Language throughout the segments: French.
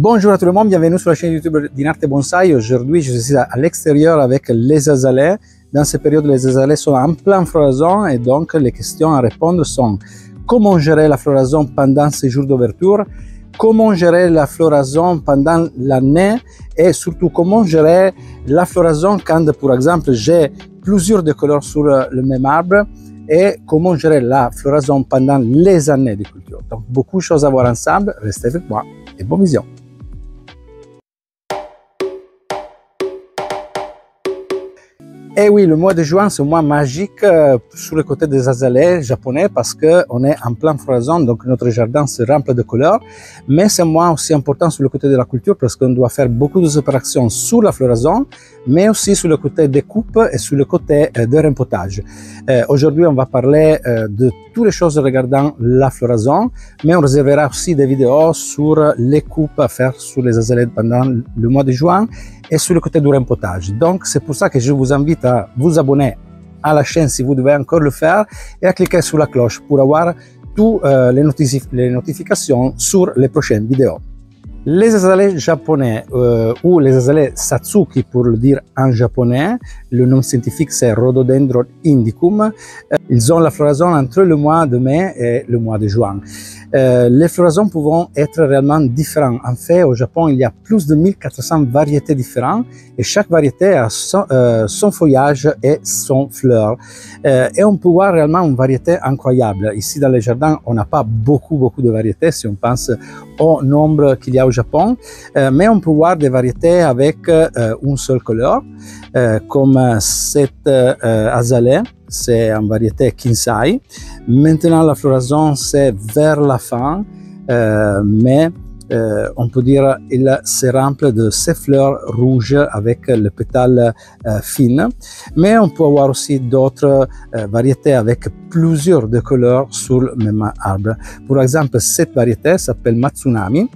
Bonjour à tout le monde, bienvenue sur la chaîne YouTube d'Inarte Bonsai. Aujourd'hui, je suis à l'extérieur avec les azalées. Dans cette période, les azalées sont en pleine floraison et donc les questions à répondre sont comment gérer la floraison pendant ces jours d'ouverture, comment gérer la floraison pendant l'année et surtout comment gérer la floraison quand, par exemple, j'ai plusieurs de couleurs sur le même arbre et comment gérer la floraison pendant les années de culture. Donc, beaucoup de choses à voir ensemble. Restez avec moi et bonne vision. Et oui, le mois de juin, c'est un mois magique sur le côté des azalées japonais parce qu'on est en pleine floraison, donc notre jardin se remplit de couleurs. Mais c'est un mois aussi important sur le côté de la culture parce qu'on doit faire beaucoup d'opérations sur la floraison, mais aussi sur le côté des coupes et sur le côté de rempotage. Aujourd'hui, on va parler de toutes les choses regardant la floraison, mais on réservera aussi des vidéos sur les coupes à faire sur les azalées pendant le mois de juin et sur le côté du rempotage. Donc, c'est pour ça que je vous invite à vous abonner à la chaîne si vous devez encore le faire et à cliquer sur la cloche pour avoir toutes les notifications sur les prochaines vidéos. Les azalées japonais ou les azalées Satsuki pour le dire en japonais, le nom scientifique c'est Rhododendron indicum. Ils ont la floraison entre le mois de mai et le mois de juin. Les floraisons peuvent être réellement différentes. En fait, au Japon, il y a plus de 1400 variétés différentes et chaque variété a son feuillage et son fleur. Et on peut voir réellement une variété incroyable. Ici, dans les jardins, on n'a pas beaucoup de variétés si on pense au nombre qu'il y a au Japon, mais on peut voir des variétés avec une seule couleur, comme cette azalée. C'est en variété Kinsai. Maintenant, la floraison, c'est vers la fin, mais on peut dire qu'il se remplit de ces fleurs rouges avec le pétale fine. Mais on peut avoir aussi d'autres variétés avec plusieurs de couleurs sur le même arbre. Par exemple, cette variété s'appelle Matsunami,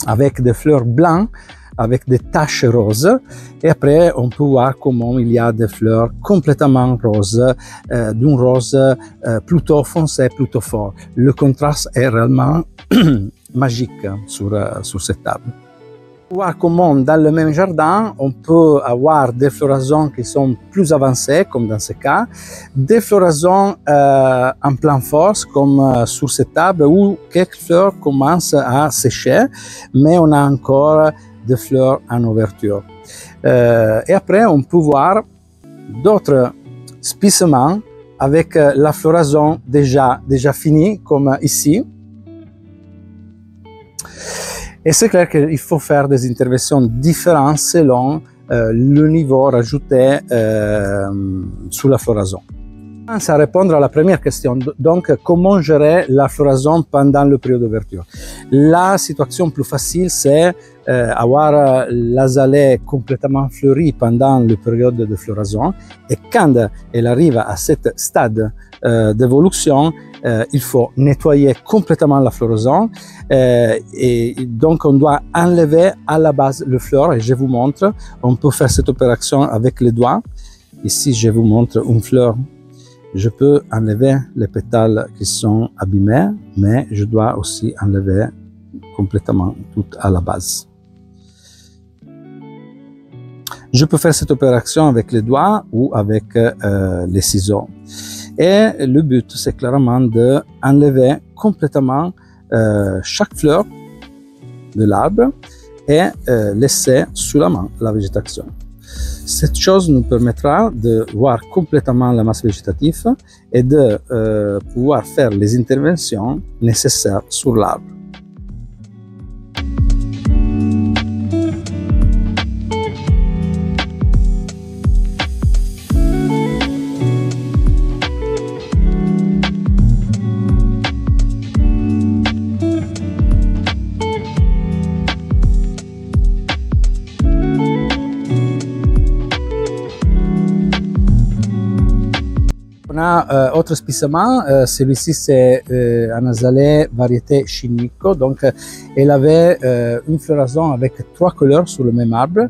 avec des fleurs blanches, avec des taches roses, et après on peut voir comment il y a des fleurs complètement roses, d'un rose plutôt foncé, plutôt fort. Le contraste est réellement magique sur cette table. Voir comment dans le même jardin on peut avoir des floraisons qui sont plus avancées comme dans ce cas, des floraisons en pleine force comme sur cette table où quelques fleurs commencent à sécher mais on a encore des fleurs en ouverture. Et après on peut voir d'autres spicements avec la floraison déjà finie comme ici. Et c'est clair qu'il faut faire des interventions différentes selon le niveau rajouté sur la floraison. À répondre à la première question, donc comment gérer la floraison pendant le période d'ouverture. La situation plus facile, c'est avoir l'azalée complètement fleurie pendant la période de floraison. Et quand elle arrive à ce stade d'évolution, il faut nettoyer complètement la floraison. Et donc on doit enlever à la base le fleur. Et je vous montre, on peut faire cette opération avec les doigts. Ici, je vous montre une fleur. Je peux enlever les pétales qui sont abîmés, mais je dois aussi enlever complètement tout à la base. Je peux faire cette opération avec les doigts ou avec les ciseaux. Et le but, c'est clairement d'enlever complètement chaque fleur de l'arbre et laisser sous la main la végétation. Cette chose nous permettra de voir complètement la masse végétative et de pouvoir faire les interventions nécessaires sur l'arbre. On a autre spicement, celui-ci c'est un azalée variété Shiniko, donc elle avait une floraison avec 3 couleurs sur le même arbre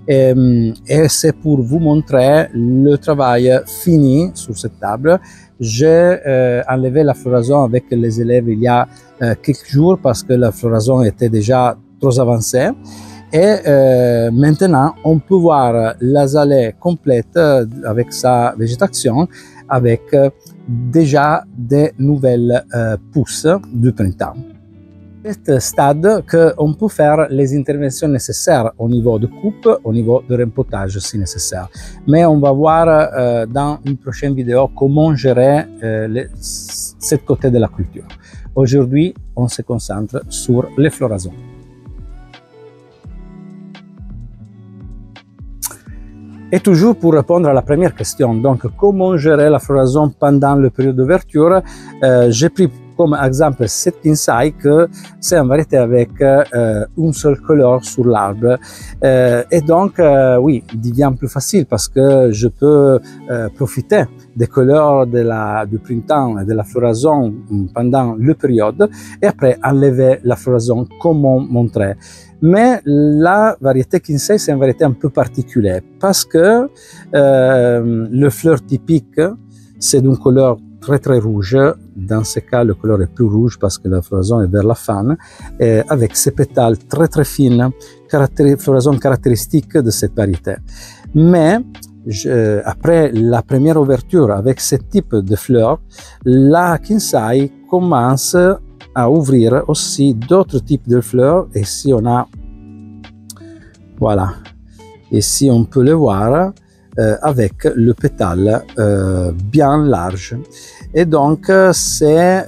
et c'est pour vous montrer le travail fini sur cette table. J'ai enlevé la floraison avec les élèves il y a quelques jours parce que la floraison était déjà trop avancé. Et maintenant, on peut voir l'azalée complète avec sa végétation, avec déjà des nouvelles pousses du printemps. C'est à ce stade qu'on peut faire les interventions nécessaires au niveau de coupe, au niveau de rempotage si nécessaire. Mais on va voir dans une prochaine vidéo comment gérer ce côté de la culture. Aujourd'hui, on se concentre sur les floraisons. Et toujours pour répondre à la première question, donc comment gérer la floraison pendant le période d'ouverture, j'ai pris comme exemple cette Kinsei que c'est une variété avec une seule couleur sur l'arbre. Et donc, oui, il devient plus facile parce que je peux profiter des couleurs du printemps et de la floraison pendant la période et après enlever la floraison comme on montrait. Mais la variété Kinsei, c'est une variété un peu particulière parce que le fleur typique, c'est d'une couleur très rouge. Dans ce cas, le couleur est plus rouge parce que la floraison est vers la fin, avec ses pétales très fines, floraison caractéristique de cette variété. Mais après la première ouverture avec ce type de fleurs, la Kinsei commence à ouvrir aussi d'autres types de fleurs. Et si on a, voilà, ici on peut le voir avec le pétale bien large. Et donc c'est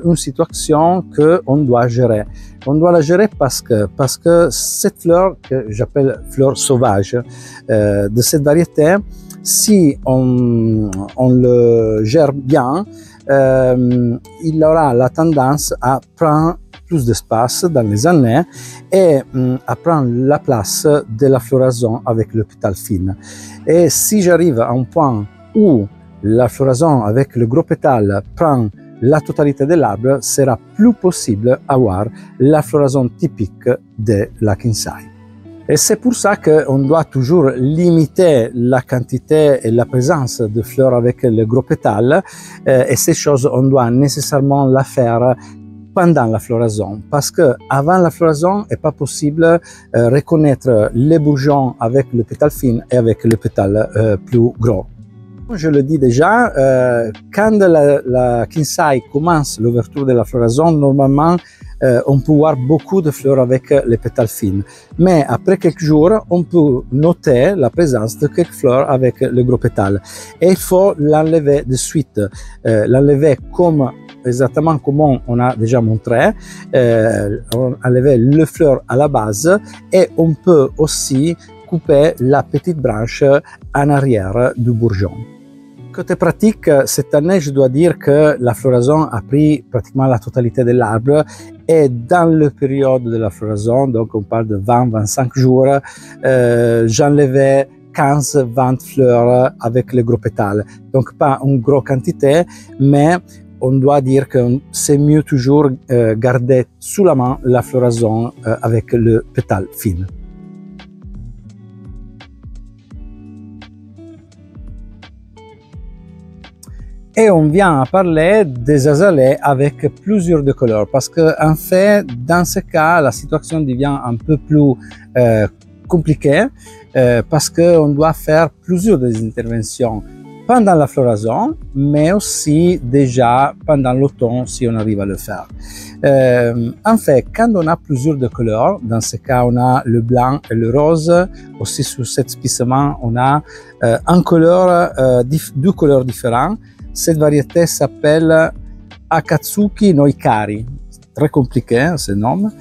une situation qu'on doit gérer. On doit la gérer parce que cette fleur que j'appelle fleur sauvage de cette variété, si on le gère bien, il aura la tendance à prendre plus d'espace dans les années et à prendre la place de la floraison avec le pétale fin. Et si j'arrive à un point où la floraison avec le gros pétale prend la totalité de l'arbre, sera plus possible d'avoir la floraison typique de la Kinsei. Et c'est pour ça qu'on doit toujours limiter la quantité et la présence de fleurs avec le gros pétale. Et ces choses, on doit nécessairement la faire pendant la floraison. Parce que avant la floraison, il n'est pas possible reconnaître les bourgeons avec le pétale fin et avec le pétale plus gros. Je le dis déjà, quand la Kinsei commence l'ouverture de la floraison, normalement, on peut voir beaucoup de fleurs avec les pétales fins. Mais après quelques jours, on peut noter la présence de quelques fleurs avec le gros pétale. Et il faut l'enlever de suite. L'enlever exactement comme on a déjà montré. On enlever les fleurs à la base et on peut aussi couper la petite branche en arrière du bourgeon. Côté pratique, cette année, je dois dire que la floraison a pris pratiquement la totalité de l'arbre et dans la période de la floraison, donc on parle de 20-25 jours, j'enlevais 15-20 fleurs avec les gros pétales. Donc pas une grosse quantité, mais on doit dire que c'est mieux toujours garder sous la main la floraison avec le pétale fin. Et on vient à parler des azalées avec plusieurs de couleurs parce que en fait, dans ce cas, la situation devient un peu plus compliquée parce qu'on doit faire plusieurs des interventions pendant la floraison, mais aussi déjà pendant l'automne si on arrive à le faire. En fait, quand on a plusieurs de couleurs, dans ce cas on a le blanc et le rose, aussi sur cet spécimen on a deux couleurs différentes. Cette variété s'appelle Akatsuki no Hikari. Très compliqué ce nom,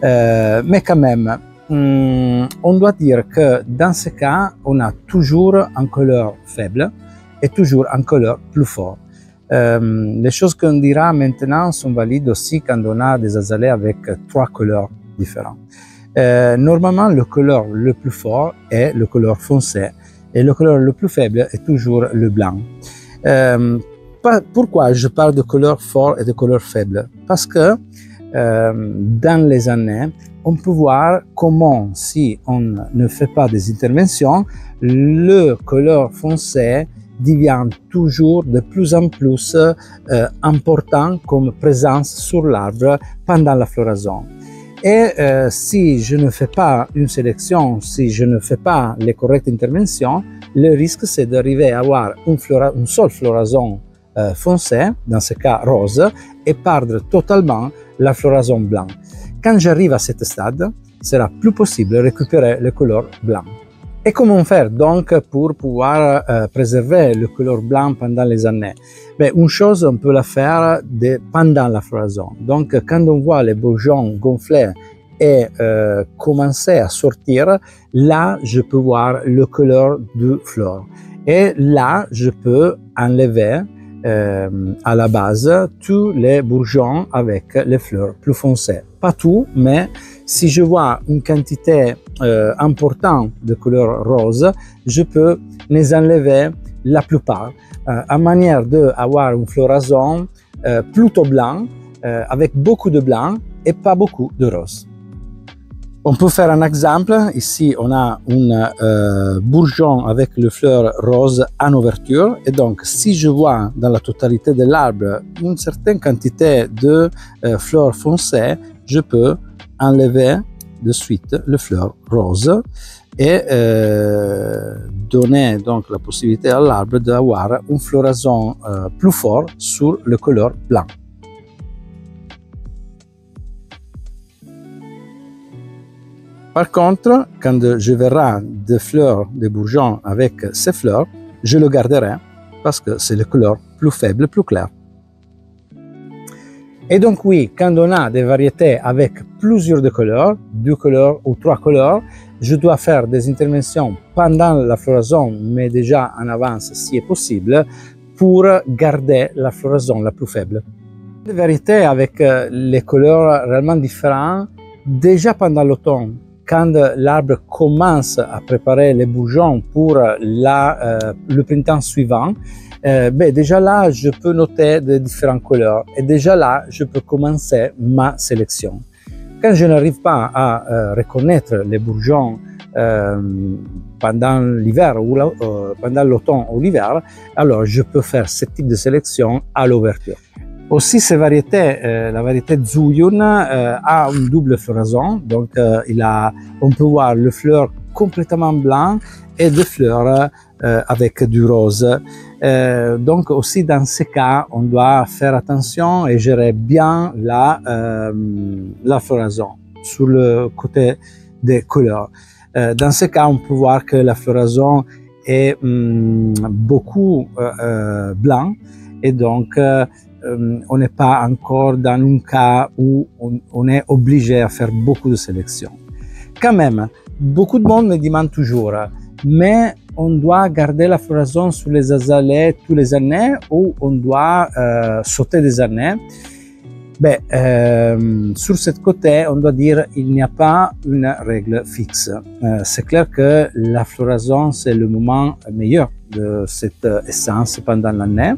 mais quand même, on doit dire que dans ce cas, on a toujours une couleur faible et toujours une couleur plus forte. Les choses qu'on dira maintenant sont valides aussi quand on a des azalées avec trois couleurs différentes. Normalement, le couleur le plus fort est le couleur foncé et le couleur le plus faible est toujours le blanc. Pourquoi je parle de couleurs fortes et de couleurs faibles? Parce que dans les années, on peut voir comment, si on ne fait pas des interventions, le couleur foncé devient toujours de plus en plus important comme présence sur l'arbre pendant la floraison. Et si je ne fais pas une sélection, si je ne fais pas les correctes interventions, le risque c'est d'arriver à avoir une seule floraison foncée, dans ce cas rose, et perdre totalement la floraison blanche. Quand j'arrive à ce stade, il sera plus possible de récupérer le couleur blanc. Et comment faire donc pour pouvoir préserver le couleur blanc pendant les années? Une chose, on peut la faire pendant la floraison. Donc, quand on voit les bourgeons gonfler et commencer à sortir, là, je peux voir le couleur du fleur. Et là, je peux enlever à la base tous les bourgeons avec les fleurs plus foncées. Pas tout, mais si je vois une quantité importante de couleur rose, je peux les enlever la plupart, en manière d'avoir une floraison plutôt blanc, avec beaucoup de blanc et pas beaucoup de rose. On peut faire un exemple. Ici, on a un bourgeon avec les fleurs roses en ouverture. Et donc, si je vois dans la totalité de l'arbre une certaine quantité de fleurs foncées, je peux enlever de suite les fleurs roses et donner donc la possibilité à l'arbre d'avoir une floraison plus forte sur le couleur blanc. Par contre, quand je verrai des fleurs, des bourgeons avec ces fleurs, je le garderai parce que c'est la couleur plus faible, plus claire. Et donc oui, quand on a des variétés avec plusieurs de couleurs, 2 couleurs ou 3 couleurs, je dois faire des interventions pendant la floraison, mais déjà en avance si est possible, pour garder la floraison la plus faible. Des variétés avec les couleurs réellement différentes, déjà pendant l'automne, quand l'arbre commence à préparer les bourgeons pour le printemps suivant, déjà là, je peux noter de différentes couleurs et déjà là, je peux commencer ma sélection. Quand je n'arrive pas à reconnaître les bourgeons pendant l'hiver ou pendant l'automne ou l'hiver, alors je peux faire ce type de sélection à l'ouverture. Aussi, ces variétés, la variété Zuyun a une double floraison, donc on peut voir le fleur complètement blanc et des fleurs avec du rose. Donc aussi dans ces cas, on doit faire attention et gérer bien la floraison sur le côté des couleurs. Dans ce cas, on peut voir que la floraison est beaucoup blanc et donc on n'est pas encore dans un cas où on est obligé à faire beaucoup de sélections. Quand même, beaucoup de monde me demande toujours, mais on doit garder la floraison sur les azalées tous les années ou on doit sauter des années? Sur ce côté, on doit dire qu'il n'y a pas une règle fixe. C'est clair que la floraison, c'est le moment meilleur de cette essence pendant l'année.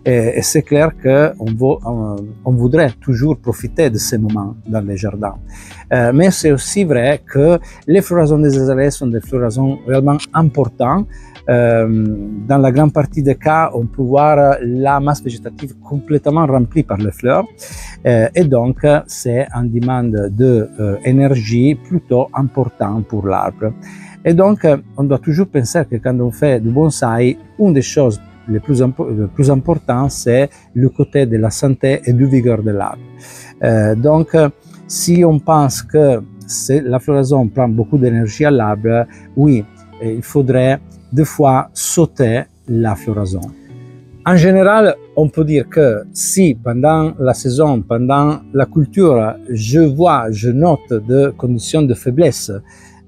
Et c'est clair qu'on voudrait toujours profiter de ces moments dans les jardins. Mais c'est aussi vrai que les floraisons des azalées sont des floraisons réellement importantes. Dans la grande partie des cas, on peut voir la masse végétative complètement remplie par les fleurs. Et donc, c'est une demande d'énergie plutôt importante pour l'arbre. Et donc, on doit toujours penser que quand on fait du bonsaï, une des choses les plus importantes, c'est le côté de la santé et du vigueur de l'arbre. Donc, si on pense que la floraison prend beaucoup d'énergie à l'arbre, oui, il faudrait des fois sauter la floraison. En général, on peut dire que si pendant la saison, pendant la culture, je note des conditions de faiblesse,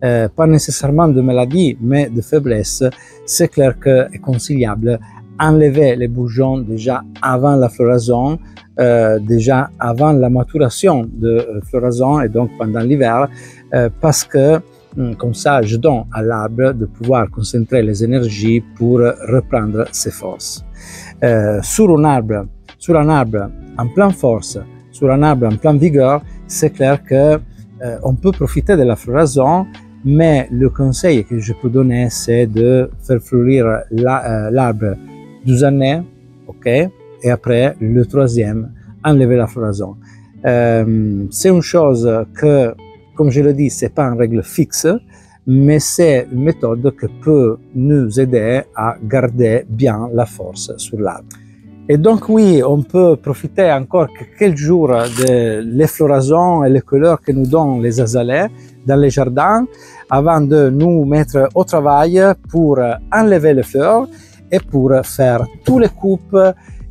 pas nécessairement de maladie, mais de faiblesse, c'est clair que est conseillable enlever les bourgeons déjà avant la floraison, déjà avant la maturation de floraison et donc pendant l'hiver, parce que comme ça, je donne à l'arbre de pouvoir concentrer les énergies pour reprendre ses forces. Sur un arbre en pleine force, sur un arbre en pleine vigueur, c'est clair que on peut profiter de la floraison, mais le conseil que je peux donner, c'est de faire fleurir l'arbre 12 années, ok, et après le troisième, enlever la floraison. C'est une chose que, comme je le dis, c'est pas une règle fixe, mais c'est une méthode qui peut nous aider à garder bien la force sur l'arbre. Et donc oui, on peut profiter encore quelques jours de l'effloraison et les couleurs que nous donnent les azalées dans les jardins avant de nous mettre au travail pour enlever les fleurs et pour faire toutes les coupes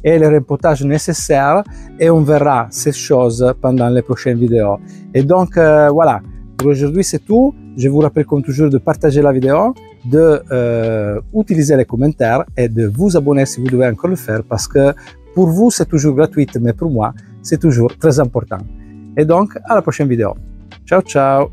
et le rempotage nécessaire, et on verra ces choses pendant les prochaines vidéos. Et donc voilà, pour aujourd'hui c'est tout. Je vous rappelle comme toujours de partager la vidéo, de utiliser les commentaires et de vous abonner si vous devez encore le faire, parce que pour vous c'est toujours gratuit, mais pour moi c'est toujours très important. Et donc à la prochaine vidéo. Ciao ciao!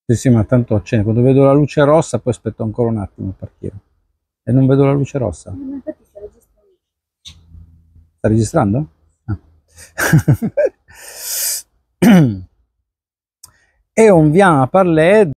Sì, ma tanto accende. Quando vedo la luce rossa poi aspetto ancora un attimo a partire. E non vedo la luce rossa. Infatti sta registrando. Sta registrando? Ah. Et on vient à parler